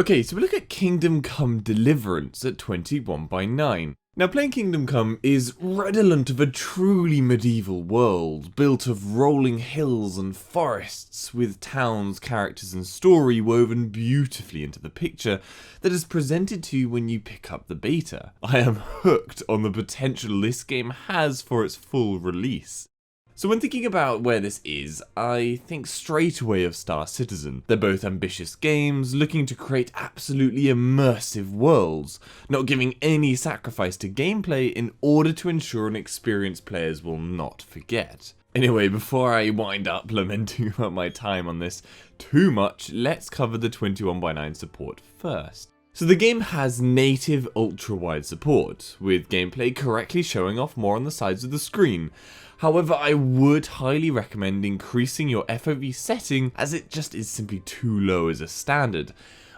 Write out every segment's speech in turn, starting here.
Okay, so we look at Kingdom Come Deliverance at 21:9. Now, playing Kingdom Come is redolent of a truly medieval world, built of rolling hills and forests, with towns, characters and story woven beautifully into the picture that is presented to you when you pick up the beta. I am hooked on the potential this game has for its full release. So when thinking about where this is, I think straight away of Star Citizen. They're both ambitious games, looking to create absolutely immersive worlds, not giving any sacrifice to gameplay in order to ensure an experience players will not forget. Anyway, before I wind up lamenting about my time on this too much, let's cover the 21:9 support first. So the game has native ultra-wide support, with gameplay correctly showing off more on the sides of the screen. However, I would highly recommend increasing your FOV setting, as it just is simply too low as a standard.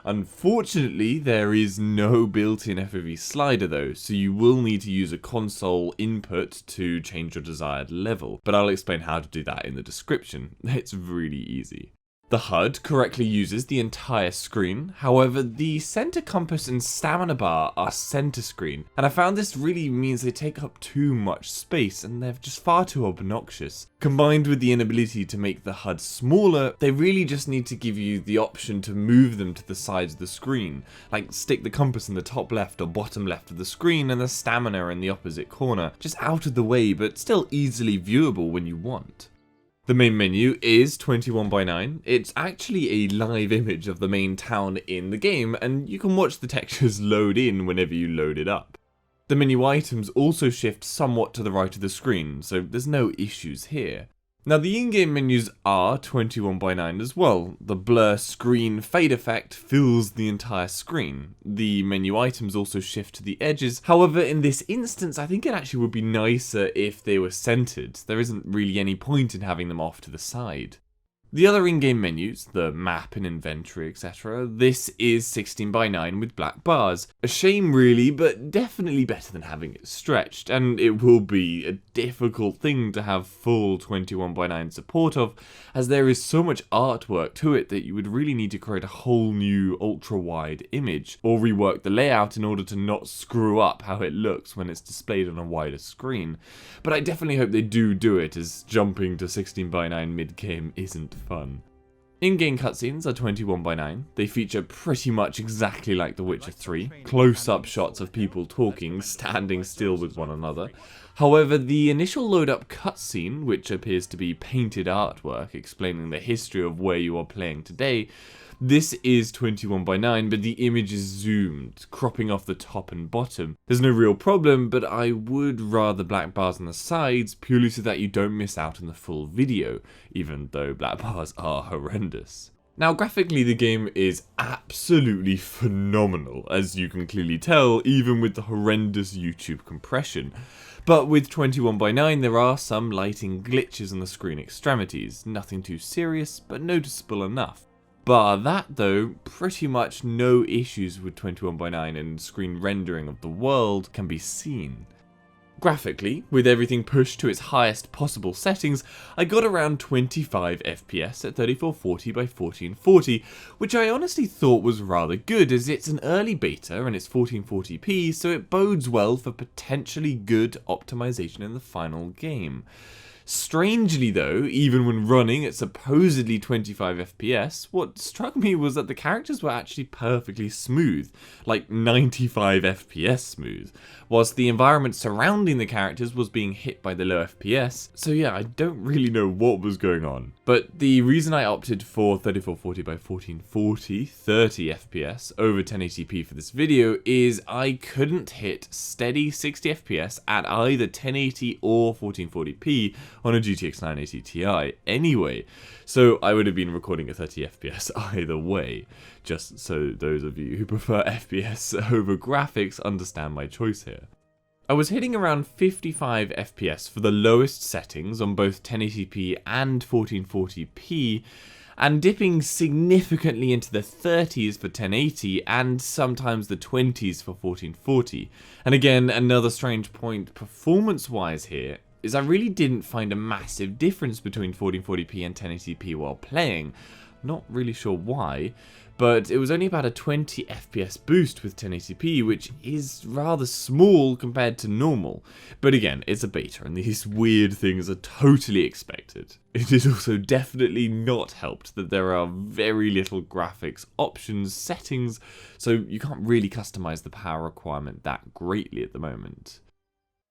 Unfortunately, there is no built-in FOV slider though, so you will need to use a console input to change your desired level, but I'll explain how to do that in the description. It's really easy. The HUD correctly uses the entire screen, however the center compass and stamina bar are center screen, and I found this really means they take up too much space and they're just far too obnoxious. Combined with the inability to make the HUD smaller, they really just need to give you the option to move them to the sides of the screen, like stick the compass in the top left or bottom left of the screen and the stamina in the opposite corner, just out of the way but still easily viewable when you want. The main menu is 21:9. It's actually a live image of the main town in the game, and you can watch the textures load in whenever you load it up. The menu items also shift somewhat to the right of the screen, so there's no issues here. Now the in-game menus are 21:9 as well. The blur screen fade effect fills the entire screen. The menu items also shift to the edges. However, in this instance, I think it actually would be nicer if they were centered. There isn't really any point in having them off to the side. The other in-game menus, the map and inventory, etc., this is 16:9 with black bars. A shame really, but definitely better than having it stretched, and it will be a difficult thing to have full 21:9 support of, as there is so much artwork to it that you would really need to create a whole new ultra-wide image, or rework the layout in order to not screw up how it looks when it's displayed on a wider screen. But I definitely hope they do it, as jumping to 16:9 mid-game isn't fun. In-game cutscenes are 21:9. They feature pretty much exactly like The Witcher 3, close-up shots of people talking, standing still with one another. However, the initial load-up cutscene, which appears to be painted artwork explaining the history of where you are playing today, this is 21:9, but the image is zoomed, cropping off the top and bottom. There's no real problem, but I would rather black bars on the sides, purely so that you don't miss out on the full video, even though black bars are horrendous. Now, graphically, the game is absolutely phenomenal, as you can clearly tell, even with the horrendous YouTube compression. But with 21:9, there are some lighting glitches on the screen extremities, nothing too serious, but noticeable enough. Bar that though, pretty much no issues with 21:9 and screen rendering of the world can be seen. Graphically, with everything pushed to its highest possible settings, I got around 25 FPS at 3440 by 1440, which I honestly thought was rather good, as it's an early beta and it's 1440p, so it bodes well for potentially good optimization in the final game. Strangely though, even when running at supposedly 25 FPS, what struck me was that the characters were actually perfectly smooth, like 95 FPS smooth, whilst the environment surrounding the characters was being hit by the low FPS, so yeah, I don't really know what was going on. But the reason I opted for 3440 by 1440, 30 FPS, over 1080p for this video is I couldn't hit steady 60 FPS at either 1080 or 1440p on a GTX 980 Ti anyway, so I would have been recording at 30 FPS either way, just so those of you who prefer FPS over graphics understand my choice here. I was hitting around 55 FPS for the lowest settings on both 1080p and 1440p, and dipping significantly into the 30s for 1080 and sometimes the 20s for 1440. And again, another strange point performance-wise here is I really didn't find a massive difference between 1440p and 1080p while playing, not really sure why, but it was only about a 20 FPS boost with 1080p, which is rather small compared to normal. But again, it's a beta and these weird things are totally expected. It is also definitely not helped that there are very little graphics options settings, so you can't really customize the power requirement that greatly at the moment.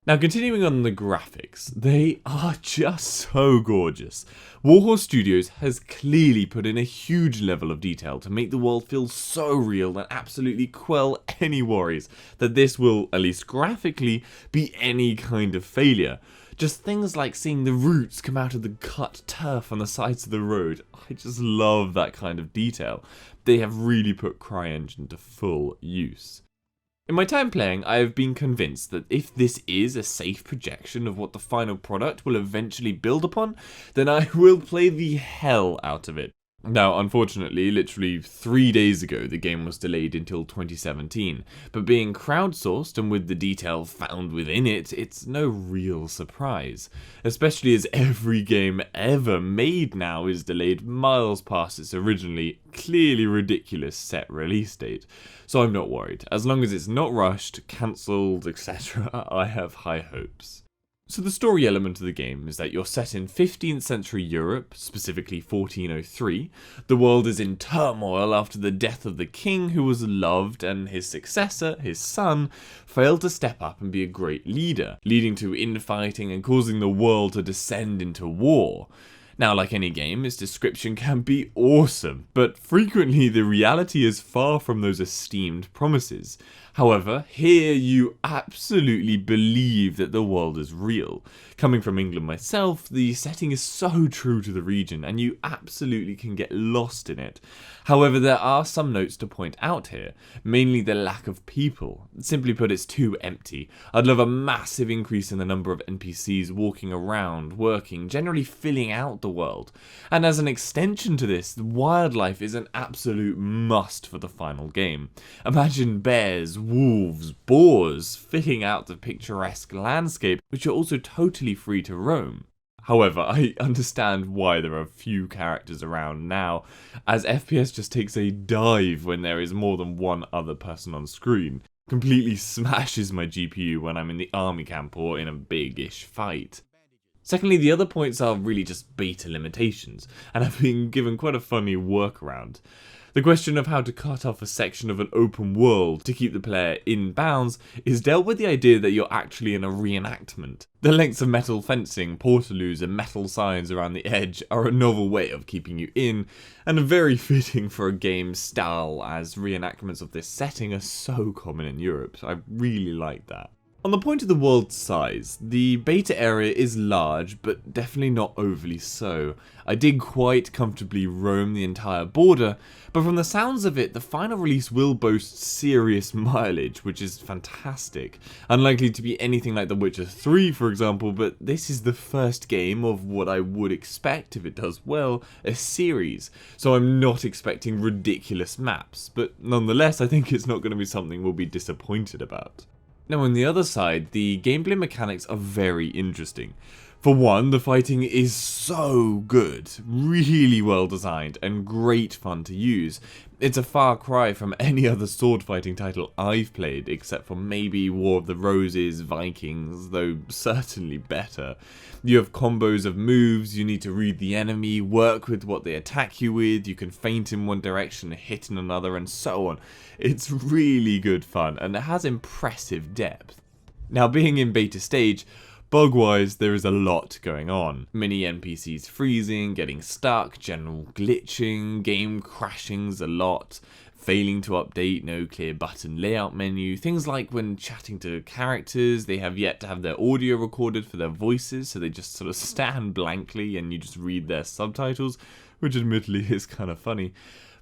Now, continuing on the graphics, they are just so gorgeous. Warhorse Studios has clearly put in a huge level of detail to make the world feel so real and absolutely quell any worries that this will, at least graphically, be any kind of failure. Just things like seeing the roots come out of the cut turf on the sides of the road. I just love that kind of detail. They have really put CryEngine to full use. In my time playing, I have been convinced that if this is a safe projection of what the final product will eventually build upon, then I will play the hell out of it. Now, unfortunately, literally 3 days ago, the game was delayed until 2017, but being crowdsourced and with the detail found within it, it's no real surprise. Especially as every game ever made now is delayed miles past its originally clearly ridiculous set release date. So I'm not worried. As long as it's not rushed, cancelled, etc., I have high hopes. So the story element of the game is that you're set in 15th century Europe, specifically 1403. The world is in turmoil after the death of the king who was loved, and his successor, his son, failed to step up and be a great leader, leading to infighting and causing the world to descend into war. Now, like any game, its description can be awesome, but frequently the reality is far from those esteemed promises. However, here you absolutely believe that the world is real. Coming from England myself, the setting is so true to the region and you absolutely can get lost in it. However, there are some notes to point out here, mainly the lack of people. Simply put, it's too empty. I'd love a massive increase in the number of NPCs walking around, working, generally filling out the world. And as an extension to this, wildlife is an absolute must for the final game. Imagine bears, wolves, boars filling out the picturesque landscape, which are also totally free to roam. However, I understand why there are few characters around now, as FPS just takes a dive when there is more than one other person on screen. Completely smashes my GPU when I'm in the army camp or in a big-ish fight. Secondly, the other points are really just beta limitations, and I've been given quite a funny workaround. The question of how to cut off a section of an open world to keep the player in bounds is dealt with the idea that you're actually in a reenactment. The lengths of metal fencing, portaloos and metal signs around the edge are a novel way of keeping you in, and very fitting for a game style as reenactments of this setting are so common in Europe. I really like that. On the point of the world size, the beta area is large, but definitely not overly so. I did quite comfortably roam the entire border, but from the sounds of it, the final release will boast serious mileage, which is fantastic. Unlikely to be anything like The Witcher 3, for example, but this is the first game of what I would expect, if it does well, a series. So I'm not expecting ridiculous maps, but nonetheless, I think it's not going to be something we'll be disappointed about. Now on the other side, the gameplay mechanics are very interesting. For one, the fighting is so good, really well designed and great fun to use. It's a far cry from any other sword fighting title I've played, except for maybe War of the Roses, Vikings, though certainly better. You have combos of moves, you need to read the enemy, work with what they attack you with, you can feint in one direction, hit in another, and so on. It's really good fun, and it has impressive depth. Now, being in beta stage, bug-wise, there is a lot going on. Many NPCs freezing, getting stuck, general glitching, game crashings a lot, failing to update, no clear button layout menu, things like when chatting to characters, they have yet to have their audio recorded for their voices, so they just sort of stand blankly and you just read their subtitles, which admittedly is kind of funny.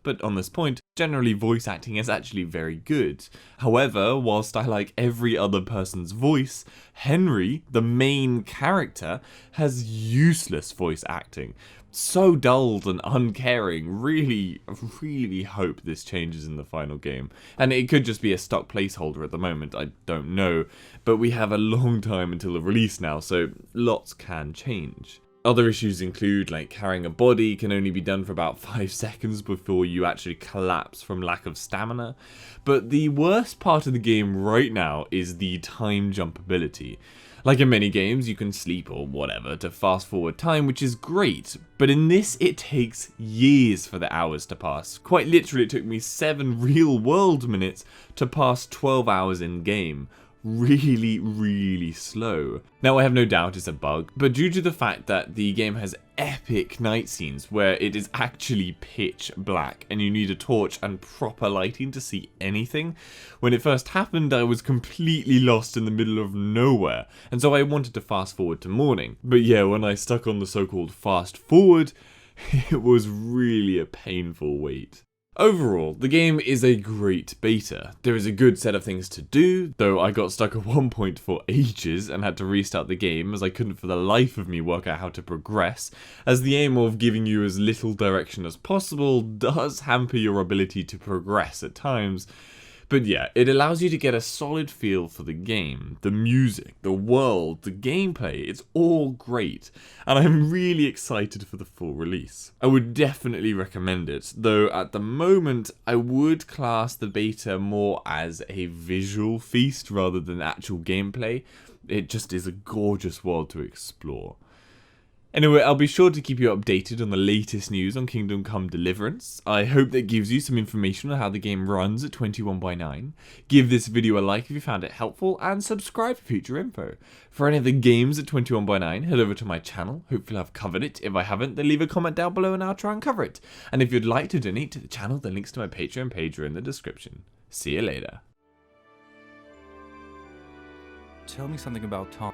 But on this point, generally voice acting is actually very good. However, whilst I like every other person's voice, Henry, the main character, has useless voice acting. So dulled and uncaring, really hope this changes in the final game. And it could just be a stock placeholder at the moment, I don't know. But we have a long time until the release now, so lots can change. Other issues include like carrying a body can only be done for about 5 seconds before you actually collapse from lack of stamina. But the worst part of the game right now is the time jump ability. Like in many games, you can sleep or whatever to fast forward time, which is great, but in this it takes years for the hours to pass. Quite literally, it took me 7 real world minutes to pass 12 hours in game. Really slow. Now I have no doubt it's a bug, but due to the fact that the game has epic night scenes where it is actually pitch black and you need a torch and proper lighting to see anything, when it first happened I was completely lost in the middle of nowhere, and so I wanted to fast forward to morning. But yeah, when I stuck on the so-called fast forward, it was really a painful wait. Overall, the game is a great beta. There is a good set of things to do, though I got stuck at one point for ages and had to restart the game as I couldn't for the life of me work out how to progress, as the aim of giving you as little direction as possible does hamper your ability to progress at times. But yeah, it allows you to get a solid feel for the game, the music, the world, the gameplay. It's all great, and I'm really excited for the full release. I would definitely recommend it, though at the moment I would class the beta more as a visual feast rather than actual gameplay. It just is a gorgeous world to explore. Anyway, I'll be sure to keep you updated on the latest news on Kingdom Come Deliverance. I hope that gives you some information on how the game runs at 21:9. Give this video a like if you found it helpful, and subscribe for future info. For any of the games at 21:9, head over to my channel. Hopefully I've covered it. If I haven't, then leave a comment down below and I'll try and cover it. And if you'd like to donate to the channel, the links to my Patreon page are in the description. See you later. Tell me something about Tom.